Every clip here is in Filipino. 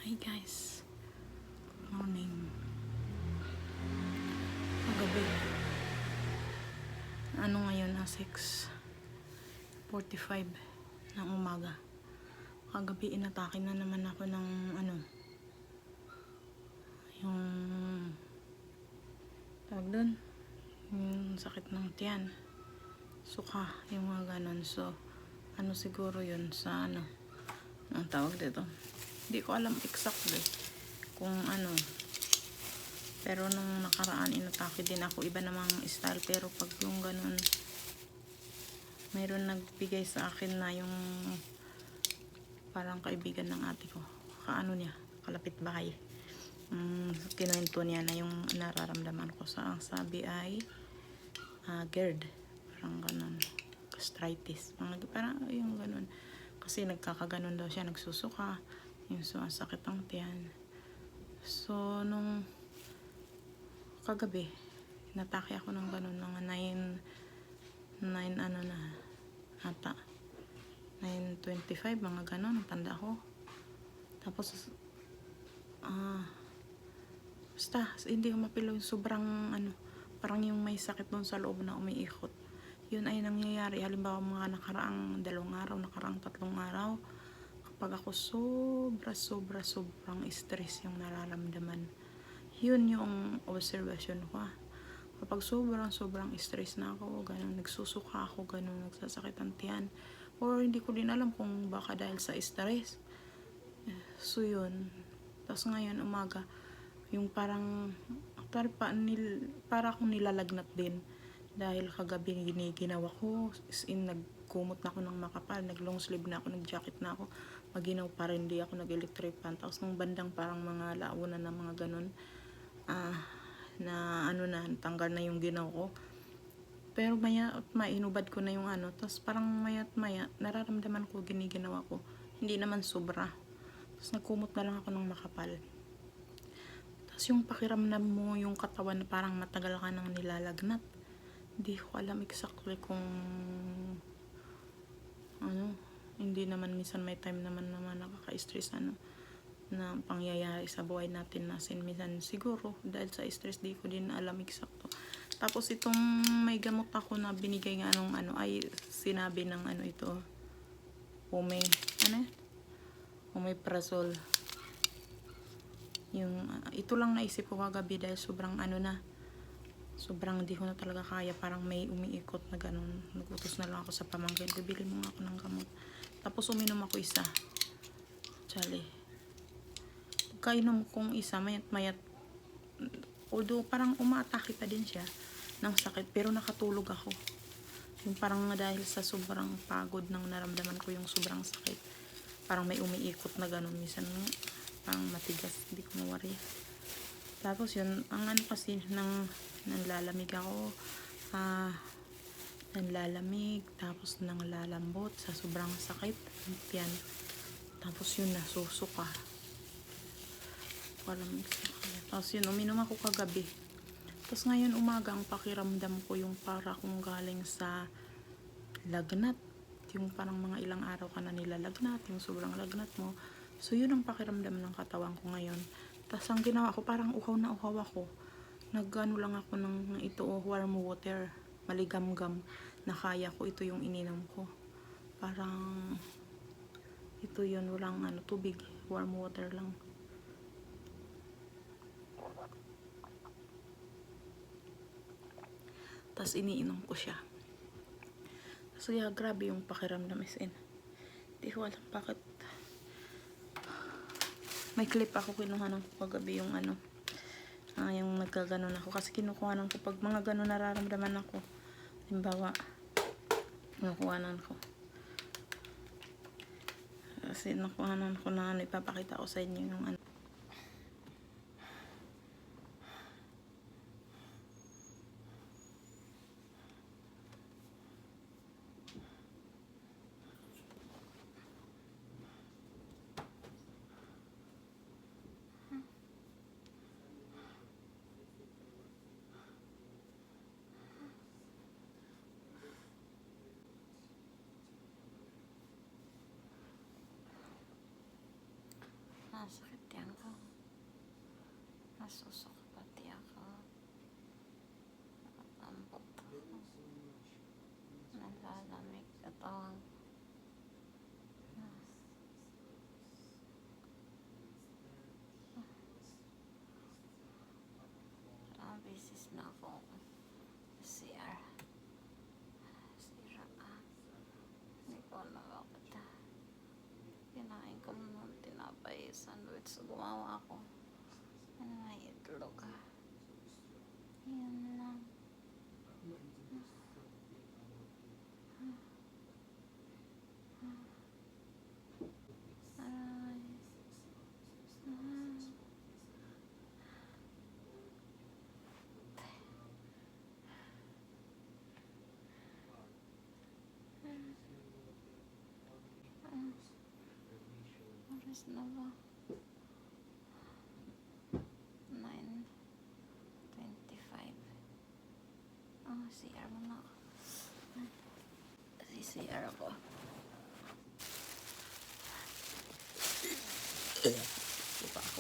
Hi guys, morning. Kagabi. Ano ngayon na 6:45 ng umaga. Kagabi inatake na naman ako ng yung tawag doon, yung sakit ng tiyan, suka, yung mga ganon. So siguro yun sa ang tawag dito, hindi ko alam exactly kung pero nung nakaraan inatake din ako, iba namang style, pero pag yung ganun, mayroon nagbigay sa akin na yung parang kaibigan ng ate ko, kalapit bahay. Kinuwento niya na yung nararamdaman ko, ang sabi ay GERD, parang ganun, gastritis, parang yung ganun, kasi nagkakaganon daw siya, nagsusuka, yung sumasakit ang tiyan. So nung kagabi natake ako ng ganun, mga 9 ata 9:25, mga ganun, tanda ko. Tapos basta hindi ko mapilo, yung sobrang parang yung may sakit doon sa loob na umiikot. Yun ay nangyayari halimbawa mga nakaraang 2 araw, nakaraang 3 araw, kapag ako sobrang stress yung nararamdaman. Yun yung observation ko. Kapag sobrang stress na ako, ganun, nagsusuka ako, ganun, nagsasakit ang tiyan, or hindi ko din alam kung baka dahil sa stress. So yun. Tapos ngayon umaga, yung parang para akong nilalagnat din, dahil kagabi ginawa ko is nagkumot na ako ng makapal, nag long sleeve na ako, nag jacket na ako, maginaw pa rin, di ako nag electric fan. Tapos nung bandang parang mga launa na mga ganun, tanggal na yung ginaw ko, pero maya at mainubad ko na yung tapos parang maya at maya nararamdaman ko giniginawa ko, hindi naman sobra. Tapos nagkumot na lang ako ng makapal. Tapos yung pakiramdam mo, yung katawan na parang matagal ka nang nilalagnat. Hindi ko alam exactly kung hindi naman, minsan may time naman nakaka-stress na pangyayari sa buhay natin, na minsan siguro dahil sa stress, di ko din alam eksakto. Tapos itong may gamot ako na binigay nga nung ay sinabi ng ito, omeprazole. Yung ito lang naisip ko kagabi dahil sobrang sobrang di ko na talaga kaya, parang may umiikot na ganun. Nagutos na lang ako sa pamangkin, bibili mo nga ako ng gamot. Tapos uminom ako isa, kainom kong isa, mayat although parang umaatake pa din siya ng sakit, pero nakatulog ako. Yung parang dahil sa sobrang pagod nang naramdaman ko, yung sobrang sakit, parang may umiikot na ganun, minsan parang matigas, hindi ko mawari. Tapos yun, ang kasi nanlalamig ako, tapos nanglalambot sa sobrang sakit ng tiyan. Tapos yun, nasusuka. Tapos yun, uminom ako kagabi. Tapos ngayon umaga, ang pakiramdam ko yung para kung galing sa lagnat, yung parang mga ilang araw ka na nilalagnat, yung sobrang lagnat mo. So yun ang pakiramdam ng katawan ko ngayon. Tapos ang ginawa ko, parang uhaw na uhaw ako, lang ako ng warm water, maligamgam na kaya ko. Ito yung ininom ko, parang ito yun, walang tubig, warm water lang. Tapos iniinom ko siya. So yeah, grabe yung pakiramdam is in. Hindi ko alam bakit. May clip ako kinuha ng kagabi, yung yung nagkaganon ako. Kasi kinukuha ko pag mga ganon nararamdaman ako. Halimbawa, kinukuhanan ko. Kasi nakuhanan ko na ipapakita ko sa inyo yung sakit tiyan ko. Nasusok pati ako. Ang buto. Nalalamig katawan ko. Ilang beses na ako CR. Sira ka. Hindi ko alam bakit. Kinain ko ng tinapay sandwich. So, gumawa ako. Ano na itlog ka. Yan lang. Ay. Oras na ba? 9:25. CR muna ako. CR ako. Buka ako.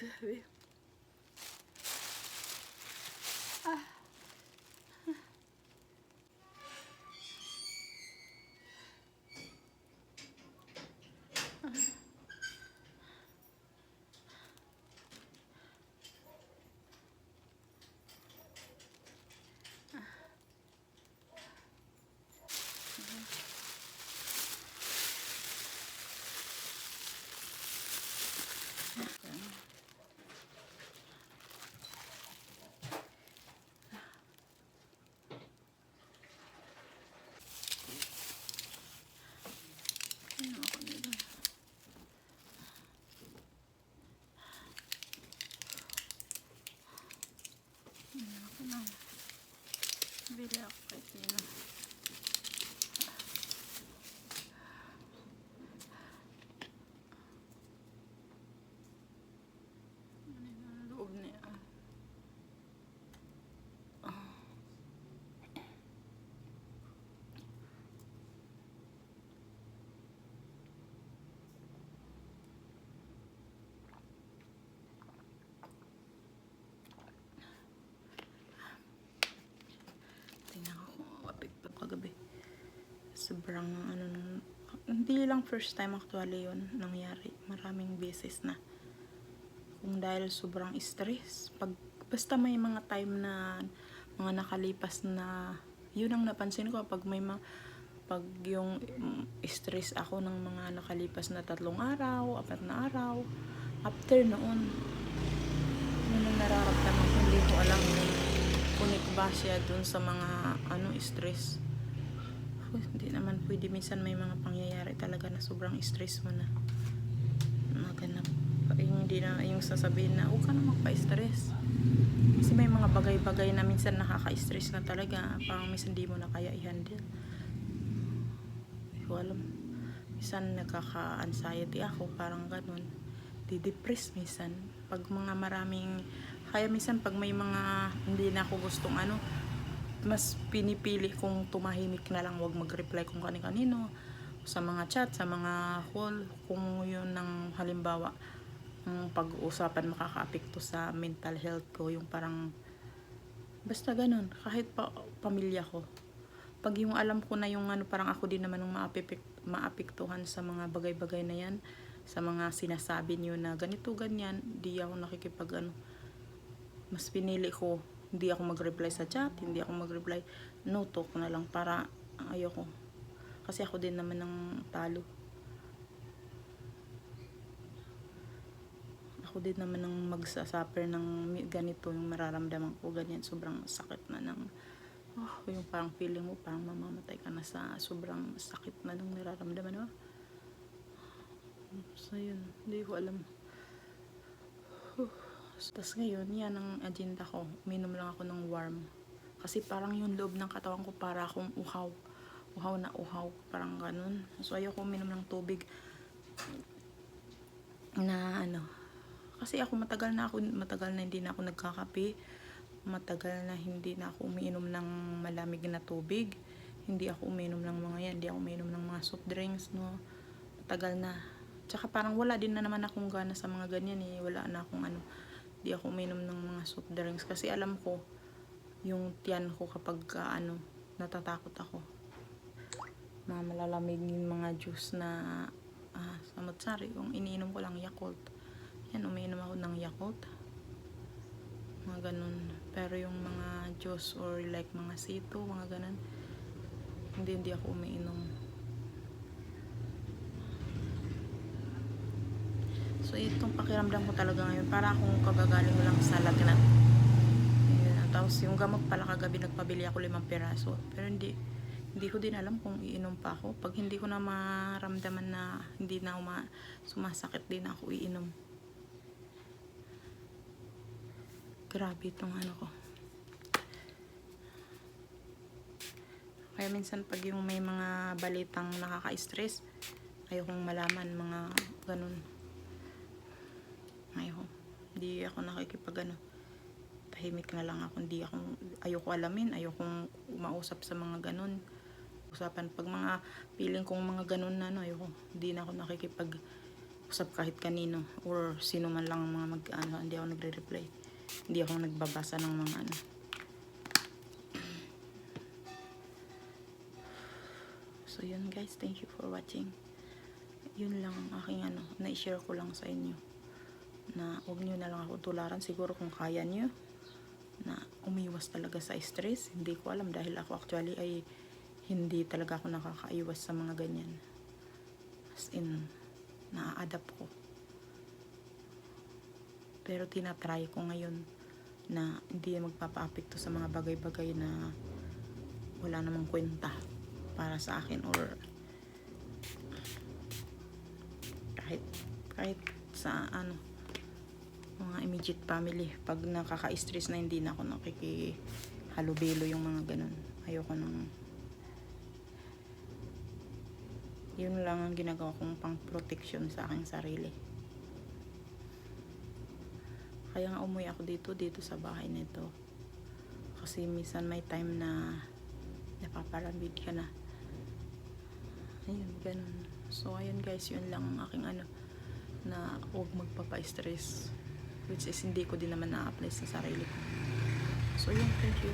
Grabe. Ano ako nila? Ano ako na? Bili ako kay Tina. Ano yun ang loob niya? Tingnan ko kung kapit pa kagabi. Sobrang ano nung, hindi lang first time actually yun nangyari. Maraming beses na. Kung dahil sobrang stress. Basta may mga time na mga nakalipas na, yun ang napansin ko pag may pag yung stress ako ng mga nakalipas na 3 araw, 4 na araw, after noon, yung nararamdaman ko. Hindi ko alam kung connect ba siya dun sa mga stress. Hindi naman pwede. Minsan may mga pangyayari talaga na sobrang stress mo na naganap. Hindi na yung sasabihin na huwag ka na magpa-stress. Kasi may mga bagay-bagay na minsan nakaka-stress na talaga. Parang minsan di mo na kaya i-handle. Hindi ko alam. Minsan nagkaka-anxiety ako. Parang ganun. Di-depress minsan. Pag mga maraming... Kaya minsan pag may mga hindi na ako gustong mas pinipili kong tumahimik na lang. Huwag mag-reply kung kani-kanino. Sa mga chat, sa mga call. Kung yun ng halimbawa ang pag-uusapan makaka-apekto sa mental health ko, yung parang basta ganun, kahit pamilya ko, pag yung alam ko na yung parang ako din naman yung maapektuhan sa mga bagay-bagay na yan, sa mga sinasabi niyo na ganito ganyan, di ako nakikipag mas pinili ko hindi ako mag-reply sa chat, hindi ako mag-reply, no talk na lang, para ayoko, kasi ako din naman ng talo. Ako din naman ang magsasuffer ng ganito yung mararamdaman ko, ganyan, sobrang sakit na yung parang feeling mo parang mamamatay ka na sa sobrang sakit na nung nararamdaman mo. So yun, hindi ko alam. Tapos ngayon, yan ang agenda ko, uminom lang ako ng warm, kasi parang yung loob ng katawan ko para akong uhaw na uhaw, parang ganun. So ayoko uminom ng tubig na kasi ako matagal na hindi na ako nagkakape, matagal na hindi na ako umiinom ng malamig na tubig, hindi ako umiinom ng mga yan, hindi ako umiinom ng mga soft drinks, no, matagal na. Tsaka parang wala din na naman akong gana sa mga ganyan wala na akong hindi ako umiinom ng mga soft drinks, kasi alam ko yung tiyan ko kapag natatakot ako, mga malalamig yung mga juice na samot-sari, yung iniinom ko lang Yakult. Yan, umiinom ako ng Yakult, mga ganun. Pero yung mga juice or like mga sito, mga ganun, hindi ako umiinom. So itong pakiramdam ko talaga ngayon, para akong kagagaling lang sa lagnat. Tapos yung gamot pala kagabi nagpabili ako 5 piraso, pero hindi ko din alam kung iinom pa ako. Pag hindi ko na maramdaman na hindi na sumasakit, din ako iinom. Grabe itong ko. Kaya minsan pag yung may mga balitang nakaka-stress, ayokong malaman mga ganun. Hindi ako nakikipag tahimik na lang ako. Ayoko alamin, ayokong mausap sa mga ganun. Usapan pag mga feeling kong mga ganun na ayoko. Hindi na ako nakikipag-usap kahit kanino or sino man lang mga hindi ako nagre-reply. Hindi ako nagbabasa ng mga So yun guys, thank you for watching. Yun lang ang aking na-share ko lang sa inyo, na huwag nyo na lang ako tularan. Siguro kung kaya nyo na umiwas talaga sa stress, hindi ko alam, dahil ako actually ay hindi talaga ako nakakaiwas sa mga ganyan, as in na-adapt ko. Pero tinatry ko ngayon na hindi magpapa-apekto sa mga bagay-bagay na wala namang kwenta para sa akin, or kahit sa mga immediate family. Pag nakaka-stress na, hindi na ako nakikihalubilo yung mga ganun. Ayoko nang yun lang ang ginagawa kong pang protection sa aking sarili. Kaya nga umuwi ako dito sa bahay nito, kasi minsan may time na napaparambid ka na. Ayun, ganun. So ayun guys, yun lang ang aking na huwag magpapa-stress, which is hindi ko din naman na-apply sa sarili ko. So yun, thank you.